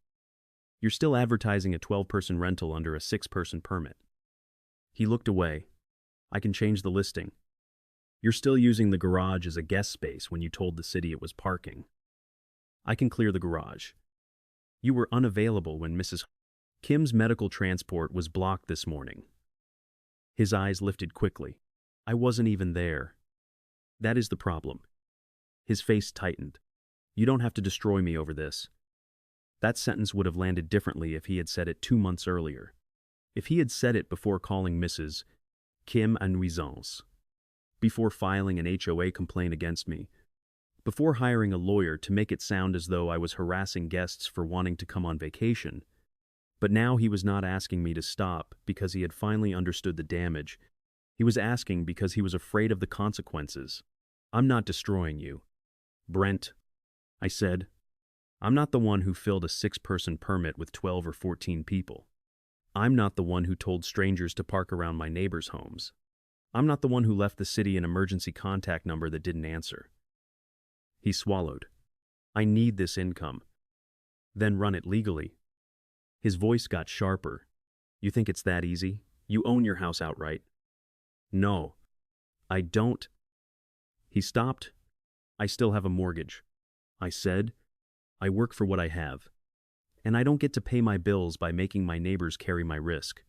You're still advertising a 12-person rental under a 6-person permit." He looked away. "I can change the listing. You're still using the garage as a guest space when you told the city it was parking. I can clear the garage. You were unavailable when Mrs. Kim's medical transport was blocked this morning." His eyes lifted quickly. "I wasn't even there. That is the problem." His face tightened. "You don't have to destroy me over this." That sentence would have landed differently if he had said it 2 months earlier. If he had said it before calling Mrs. Kim a nuisance, before filing an HOA complaint against me, before hiring a lawyer to make it sound as though I was harassing guests for wanting to come on vacation. But now he was not asking me to stop because he had finally understood the damage. He was asking because he was afraid of the consequences. I'm not destroying you. Brent, I said. I'm not the one who filled a 6-person permit with 12 or 14 people. I'm not the one who told strangers to park around my neighbors' homes. I'm not the one who left the city an emergency contact number that didn't answer. He swallowed. I need this income. Then run it legally. His voice got sharper. You think it's that easy? You own your house outright. No, I don't. He stopped. I still have a mortgage. I said, I work for what I have, and I don't get to pay my bills by making my neighbors carry my risk.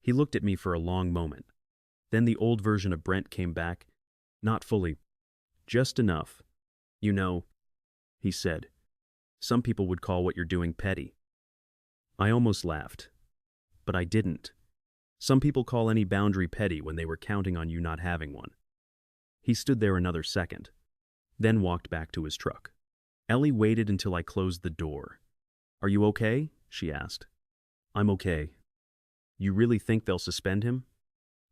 He looked at me for a long moment. Then the old version of Brent came back. Not fully. Just enough. You know, he said, some people would call what you're doing petty. I almost laughed, but I didn't. Some people call any boundary petty when they were counting on you not having one. He stood there another second, then walked back to his truck. Ellie waited until I closed the door. Are you okay? She asked. I'm okay. You really think they'll suspend him?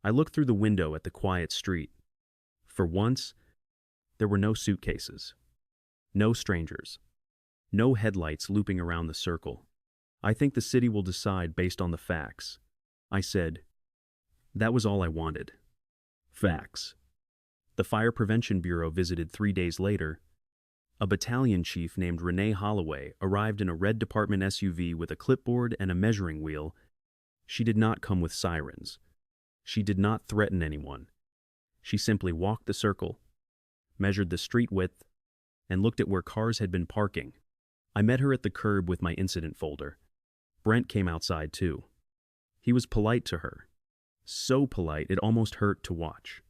I looked through the window at the quiet street. For once, there were no suitcases. No strangers. No headlights looping around the circle. I think the city will decide based on the facts. I said. That was all I wanted. Facts. The Fire Prevention Bureau visited 3 days later. A battalion chief named Renee Holloway arrived in a red department SUV with a clipboard and a measuring wheel. She did not come with sirens. She did not threaten anyone. She simply walked the circle, measured the street width, and looked at where cars had been parking. I met her at the curb with my incident folder. Brent came outside too. He was polite to her. So polite it almost hurt to watch.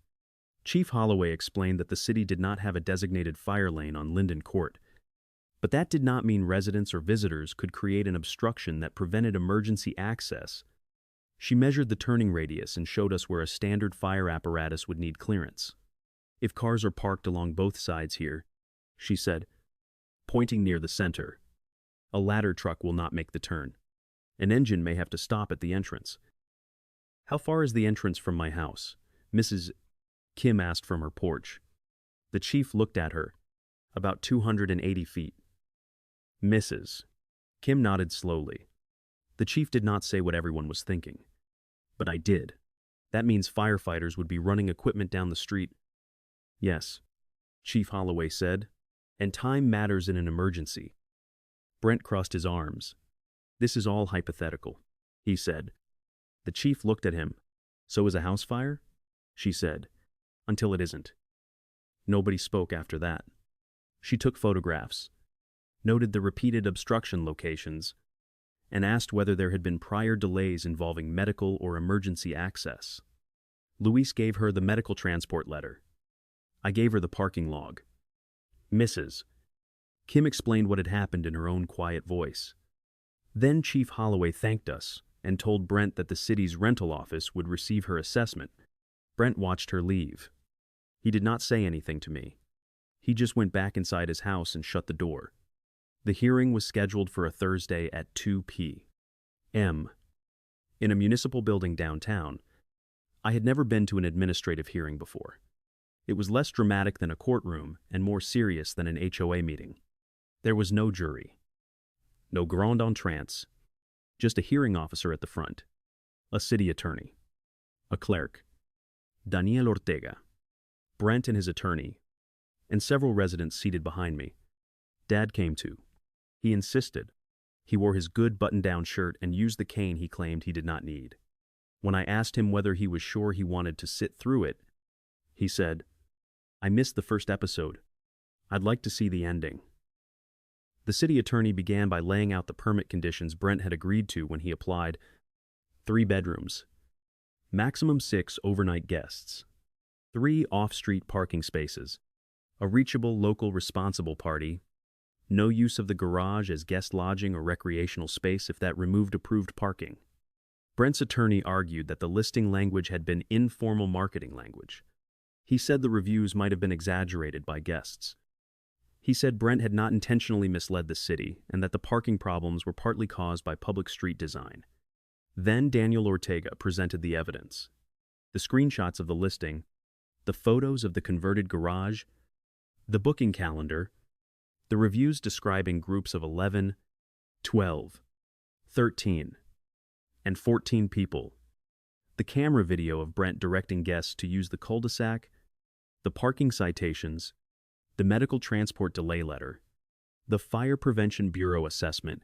Chief Holloway explained that the city did not have a designated fire lane on Linden Court, but that did not mean residents or visitors could create an obstruction that prevented emergency access. She measured the turning radius and showed us where a standard fire apparatus would need clearance. If cars are parked along both sides here, she said, pointing near the center, a ladder truck will not make the turn. An engine may have to stop at the entrance. How far is the entrance from my house? Mrs. Kim asked from her porch. The chief looked at her. About 280 feet. Mrs. Kim nodded slowly. The chief did not say what everyone was thinking. But I did. That means firefighters would be running equipment down the street. Yes, Chief Holloway said, and time matters in an emergency. Brent crossed his arms. This is all hypothetical, he said. The chief looked at him. So is a house fire? She said. Until it isn't. Nobody spoke after that. She took photographs, noted the repeated obstruction locations, and asked whether there had been prior delays involving medical or emergency access. Luis gave her the medical transport letter. I gave her the parking log. Mrs. Kim explained what had happened in her own quiet voice. Then Chief Holloway thanked us and told Brent that the city's rental office would receive her assessment. Brent watched her leave. He did not say anything to me. He just went back inside his house and shut the door. The hearing was scheduled for a Thursday at 2 p.m. in a municipal building downtown. I had never been to an administrative hearing before. It was less dramatic than a courtroom and more serious than an HOA meeting. There was no jury, no grand entrance, just a hearing officer at the front, a city attorney, a clerk, Daniel Ortega, Brent and his attorney, and several residents seated behind me. Dad came too. He insisted. He wore his good button-down shirt and used the cane he claimed he did not need. When I asked him whether he was sure he wanted to sit through it, he said, I missed the first episode. I'd like to see the ending. The city attorney began by laying out the permit conditions Brent had agreed to when he applied. 3 bedrooms. Maximum 6 overnight guests. 3 off-street parking spaces. A reachable local responsible party. No use of the garage as guest lodging or recreational space if that removed approved parking. Brent's attorney argued that the listing language had been informal marketing language. He said the reviews might have been exaggerated by guests. He said Brent had not intentionally misled the city and that the parking problems were partly caused by public street design. Then Daniel Ortega presented the evidence. The screenshots of the listing, the photos of the converted garage, the booking calendar, the reviews describing groups of 11, 12, 13, and 14 people, the camera video of Brent directing guests to use the cul-de-sac, the parking citations, the medical transport delay letter, the Fire Prevention Bureau assessment,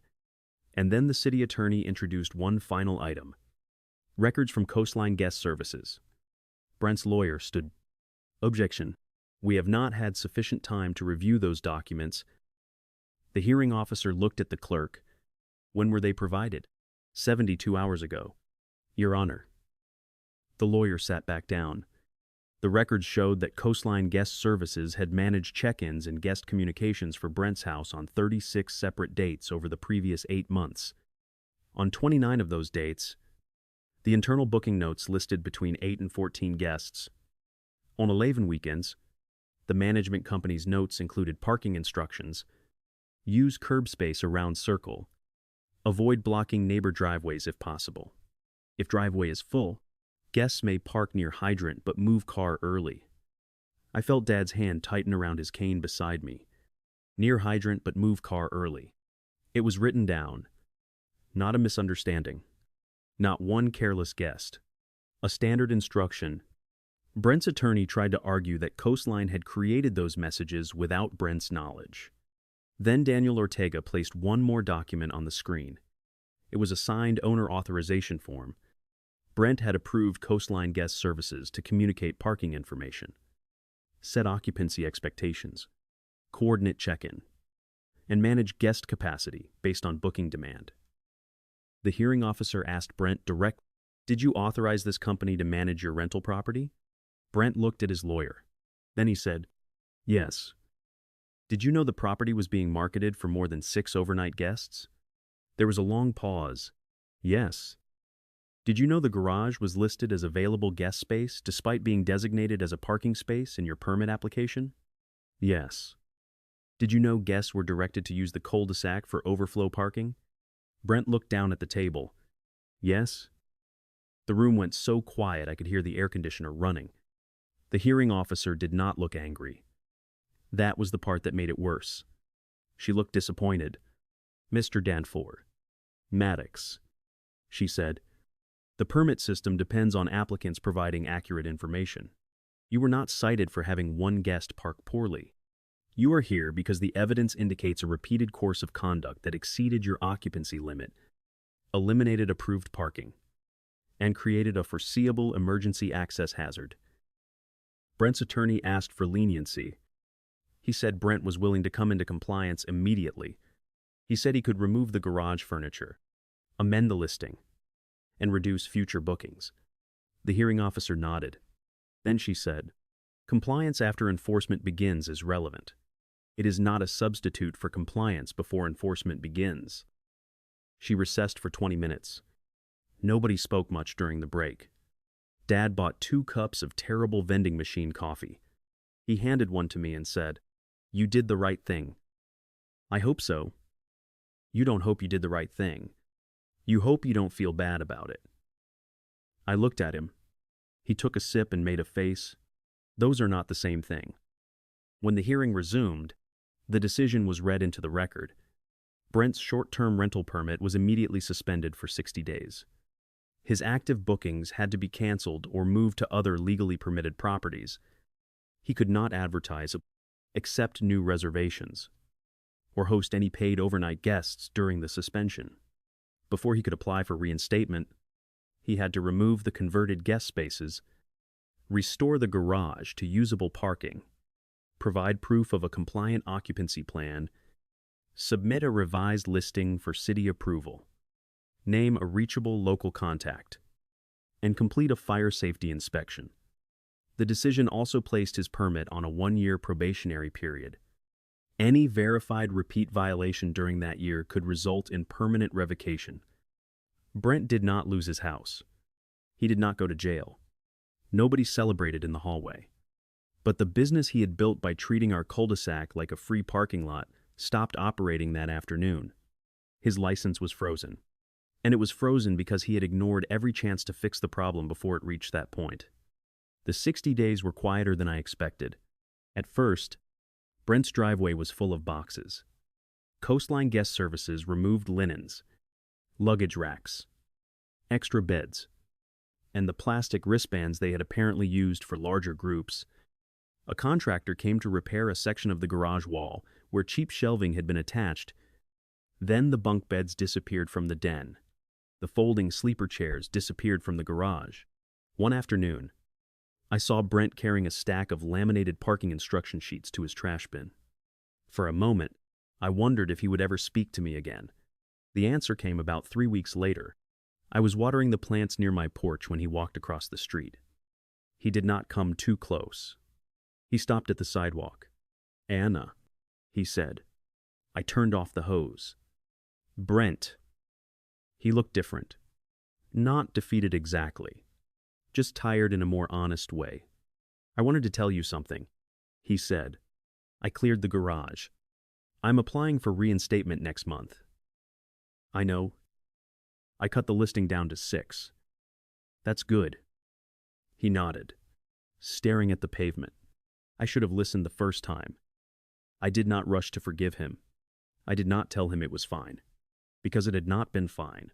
and then the city attorney introduced one final item: records from Coastline Guest Services. Brent's lawyer stood. Objection. We have not had sufficient time to review those documents. The hearing officer looked at the clerk. When were they provided? 72 hours ago, Your Honor. The lawyer sat back down. The records showed that Coastline Guest Services had managed check-ins and guest communications for Brent's house on 36 separate dates over the previous 8 months. On 29 of those dates, the internal booking notes listed between 8 and 14 guests. On 11 weekends, the management company's notes included parking instructions: use curb space around circle, avoid blocking neighbor driveways if possible. If driveway is full, guests may park near hydrant but move car early. I felt Dad's hand tighten around his cane beside me. Near hydrant but move car early. It was written down. Not a misunderstanding. Not one careless guest. A standard instruction. Brent's attorney tried to argue that Coastline had created those messages without Brent's knowledge. Then Daniel Ortega placed one more document on the screen. It was a signed owner authorization form. Brent had approved Coastline Guest Services to communicate parking information, set occupancy expectations, coordinate check-in, and manage guest capacity based on booking demand. The hearing officer asked Brent directly, "Did you authorize this company to manage your rental property?" Brent looked at his lawyer. Then he said, "Yes." "Did you know the property was being marketed for more than 6 overnight guests?" There was a long pause. "Yes." "Did you know the garage was listed as available guest space despite being designated as a parking space in your permit application?" "Yes." "Did you know guests were directed to use the cul-de-sac for overflow parking?" Brent looked down at the table. "Yes." The room went so quiet I could hear the air conditioner running. The hearing officer did not look angry. That was the part that made it worse. She looked disappointed. "Mr. Danforth. Maddox," she said. "The permit system depends on applicants providing accurate information. You were not cited for having one guest park poorly. You are here because the evidence indicates a repeated course of conduct that exceeded your occupancy limit, eliminated approved parking, and created a foreseeable emergency access hazard." Brent's attorney asked for leniency. He said Brent was willing to come into compliance immediately. He said he could remove the garage furniture, amend the listing, and reduce future bookings. The hearing officer nodded. Then she said, "Compliance after enforcement begins is relevant. It is not a substitute for compliance before enforcement begins." She recessed for 20 minutes. Nobody spoke much during the break. Dad bought 2 cups of terrible vending machine coffee. He handed one to me and said, "You did the right thing." "I hope so." "You don't hope you did the right thing. You hope you don't feel bad about it." I looked at him. He took a sip and made a face. Those are not the same thing. When the hearing resumed, the decision was read into the record. Brent's short-term rental permit was immediately suspended for 60 days. His active bookings had to be canceled or moved to other legally permitted properties. He could not advertise, accept new reservations, or host any paid overnight guests during the suspension. Before he could apply for reinstatement, he had to remove the converted guest spaces, restore the garage to usable parking, provide proof of a compliant occupancy plan, submit a revised listing for city approval, name a reachable local contact, and complete a fire safety inspection. The decision also placed his permit on a 1-year probationary period. Any verified repeat violation during that year could result in permanent revocation. Brent did not lose his house. He did not go to jail. Nobody celebrated in the hallway. But the business he had built by treating our cul-de-sac like a free parking lot stopped operating that afternoon. His license was frozen. And it was frozen because he had ignored every chance to fix the problem before it reached that point. The 60 days were quieter than I expected. At first, Brent's driveway was full of boxes. Coastline Guest Services removed linens, luggage racks, extra beds, and the plastic wristbands they had apparently used for larger groups. A contractor came to repair a section of the garage wall where cheap shelving had been attached. Then the bunk beds disappeared from the den. The folding sleeper chairs disappeared from the garage. One afternoon, I saw Brent carrying a stack of laminated parking instruction sheets to his trash bin. For a moment, I wondered if he would ever speak to me again. The answer came about 3 weeks later. I was watering the plants near my porch when he walked across the street. He did not come too close. He stopped at the sidewalk. "Anna," he said. I turned off the hose. "Brent." He looked different. Not defeated exactly. Just tired in a more honest way. "I wanted to tell you something," he said. I cleared the garage. "I'm applying for reinstatement next month." "I know." I cut the listing down to 6. "That's good." He nodded, staring at the pavement. I should have listened the first time. I did not rush to forgive him. I did not tell him it was fine, because it had not been fine.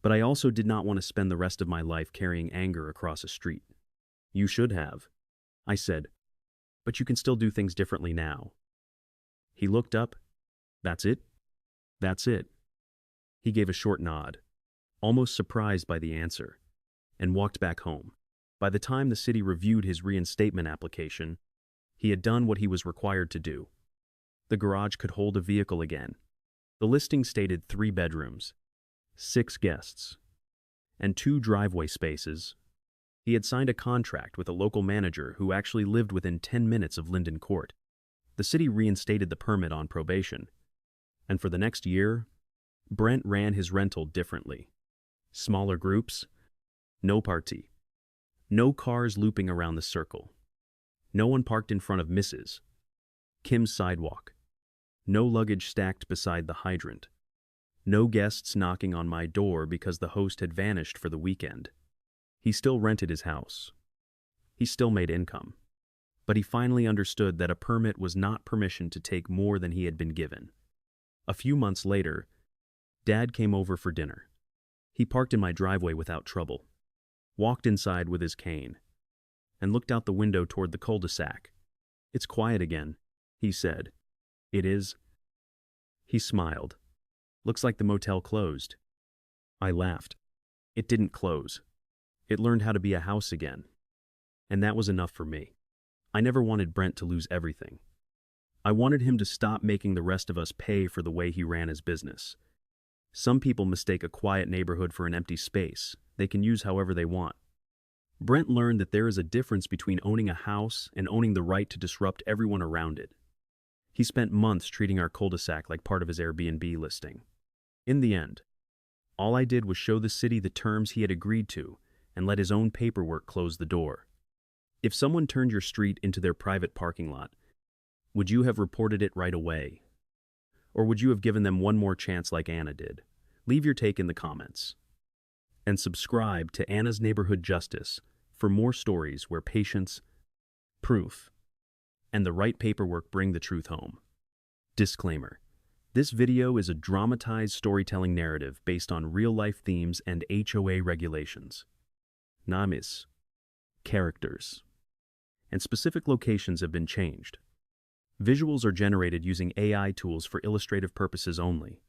But I also did not want to spend the rest of my life carrying anger across a street. "You should have," I said, "but you can still do things differently now." He looked up. "That's it?" "That's it." He gave a short nod, almost surprised by the answer, and walked back home. By the time the city reviewed his reinstatement application, he had done what he was required to do. The garage could hold a vehicle again. The listing stated 3 bedrooms, 6 guests, and 2 driveway spaces. He had signed a contract with a local manager who actually lived within 10 minutes of Linden Court. The city reinstated the permit on probation, and for the next year, Brent ran his rental differently. Smaller groups, no party, no cars looping around the circle, no one parked in front of Mrs. Kim's sidewalk, no luggage stacked beside the hydrant, no guests knocking on my door because the host had vanished for the weekend. He still rented his house. He still made income. But he finally understood that a permit was not permission to take more than he had been given. A few months later, Dad came over for dinner. He parked in my driveway without trouble, walked inside with his cane, and looked out the window toward the cul-de-sac. "It's quiet again," he said. "It is?" He smiled. "Looks like the motel closed." I laughed. It didn't close. It learned how to be a house again. And that was enough for me. I never wanted Brent to lose everything. I wanted him to stop making the rest of us pay for the way he ran his business. Some people mistake a quiet neighborhood for an empty space they can use however they want. Brent learned that there is a difference between owning a house and owning the right to disrupt everyone around it. He spent months treating our cul-de-sac like part of his Airbnb listing. In the end, all I did was show the city the terms he had agreed to and let his own paperwork close the door. If someone turned your street into their private parking lot, would you have reported it right away? Or would you have given them one more chance like Anna did? Leave your take in the comments. And subscribe to Anna's Neighborhood Justice for more stories where patience, proof, and the right paperwork bring the truth home. Disclaimer: this video is a dramatized storytelling narrative based on real-life themes and HOA regulations. Names, characters, and specific locations have been changed. Visuals are generated using AI tools for illustrative purposes only.